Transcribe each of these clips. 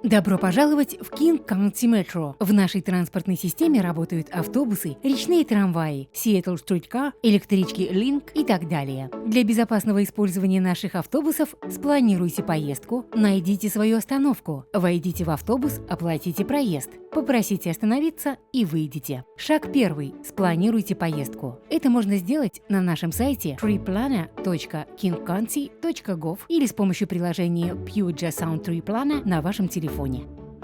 Добро пожаловать в King County Metro. В нашей транспортной системе работают автобусы, речные трамваи, Seattle Streetcar, электрички Link и так далее. Для безопасного использования наших автобусов спланируйте поездку, найдите свою остановку, войдите в автобус, оплатите проезд, попросите остановиться и выйдите. Шаг 1. Спланируйте поездку. Это можно сделать на нашем сайте treeplanner.kingcounty.gov или с помощью приложения Puget Sound Tree Planner на вашем телефоне.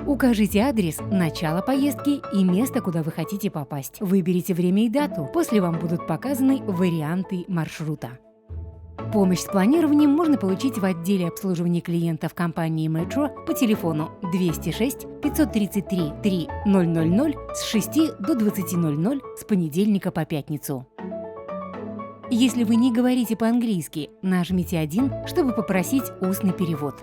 Укажите адрес, начало поездки и место, куда вы хотите попасть. Выберите время и дату. После вам будут показаны варианты маршрута. Помощь с планированием можно получить в отделе обслуживания клиентов компании Metro по телефону 206 533 3000 с 6 до 20:00 с понедельника по пятницу. Если вы не говорите по-английски, нажмите 1, чтобы попросить устный перевод.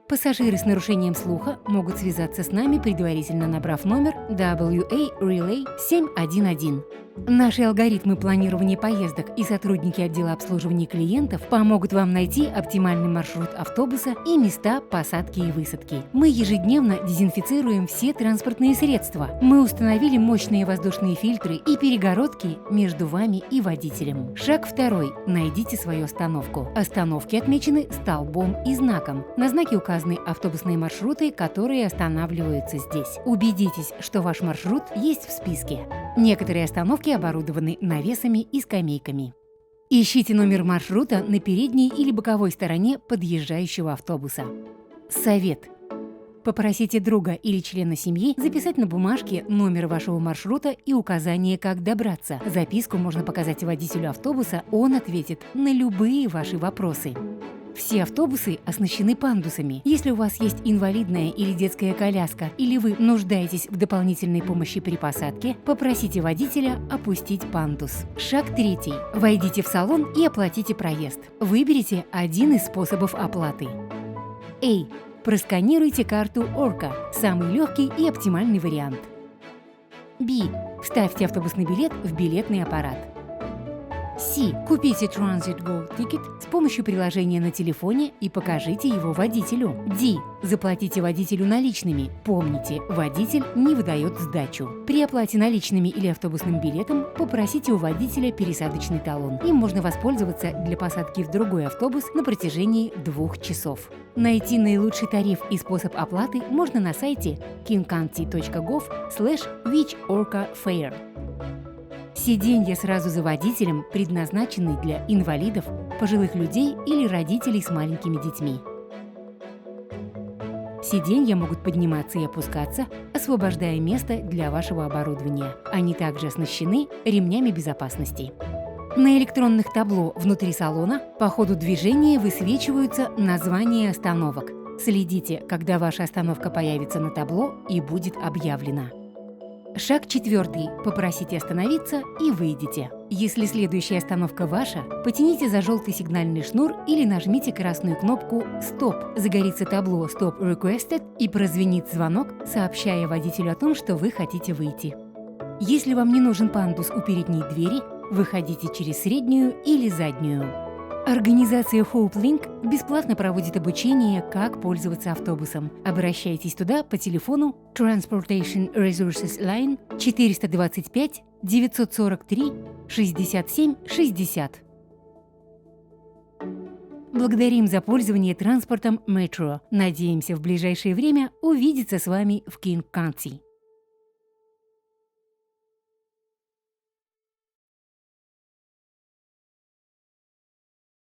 Пассажиры с нарушением слуха могут связаться с нами, предварительно набрав номер WA Relay 711. Наши алгоритмы планирования поездок и сотрудники отдела обслуживания клиентов помогут вам найти оптимальный маршрут автобуса и места посадки и высадки. Мы ежедневно дезинфицируем все транспортные средства. Мы установили мощные воздушные фильтры и перегородки между вами и водителем. Шаг 2. Найдите свою остановку. Остановки отмечены столбом и знаком. На знаке указаны автобусные маршруты, которые останавливаются здесь. Убедитесь, что ваш маршрут есть в списке. Некоторые остановки оборудованы навесами и скамейками. Ищите номер маршрута на передней или боковой стороне подъезжающего автобуса. Совет. Попросите друга или члена семьи записать на бумажке номер вашего маршрута и указание, как добраться. Записку можно показать водителю автобуса, он ответит на любые ваши вопросы. Все автобусы оснащены пандусами. Если у вас есть инвалидная или детская коляска, или вы нуждаетесь в дополнительной помощи при посадке, попросите водителя опустить пандус. Шаг 3. Войдите в салон и оплатите проезд. Выберите один из способов оплаты. A. Просканируйте карту Orca – самый легкий и оптимальный вариант. B. Вставьте автобусный билет в билетный аппарат. C. Купите Transit Go Ticket с помощью приложения на телефоне и покажите его водителю. D. Заплатите водителю наличными. Помните, водитель не выдает сдачу. При оплате наличными или автобусным билетом попросите у водителя пересадочный талон. Им можно воспользоваться для посадки в другой автобус на протяжении 2 часов. Найти наилучший тариф и способ оплаты можно на сайте kingcounty.gov/whichorca-fare. Сиденья сразу за водителем предназначены для инвалидов, пожилых людей или родителей с маленькими детьми. Сиденья могут подниматься и опускаться, освобождая место для вашего оборудования. Они также оснащены ремнями безопасности. На электронных табло внутри салона по ходу движения высвечиваются названия остановок. Следите, когда ваша остановка появится на табло и будет объявлена. Шаг 4. Попросите остановиться и выйдите. Если следующая остановка ваша, потяните за желтый сигнальный шнур или нажмите красную кнопку «Стоп». Загорится табло «Stop Requested» и прозвенит звонок, сообщая водителю о том, что вы хотите выйти. Если вам не нужен пандус у передней двери, выходите через среднюю или заднюю. Организация Hope Link бесплатно проводит обучение, как пользоваться автобусом. Обращайтесь туда по телефону Transportation Resources Line 425 943 67 60. Благодарим за пользование транспортом Metro. Надеемся в ближайшее время увидеться с вами в King County.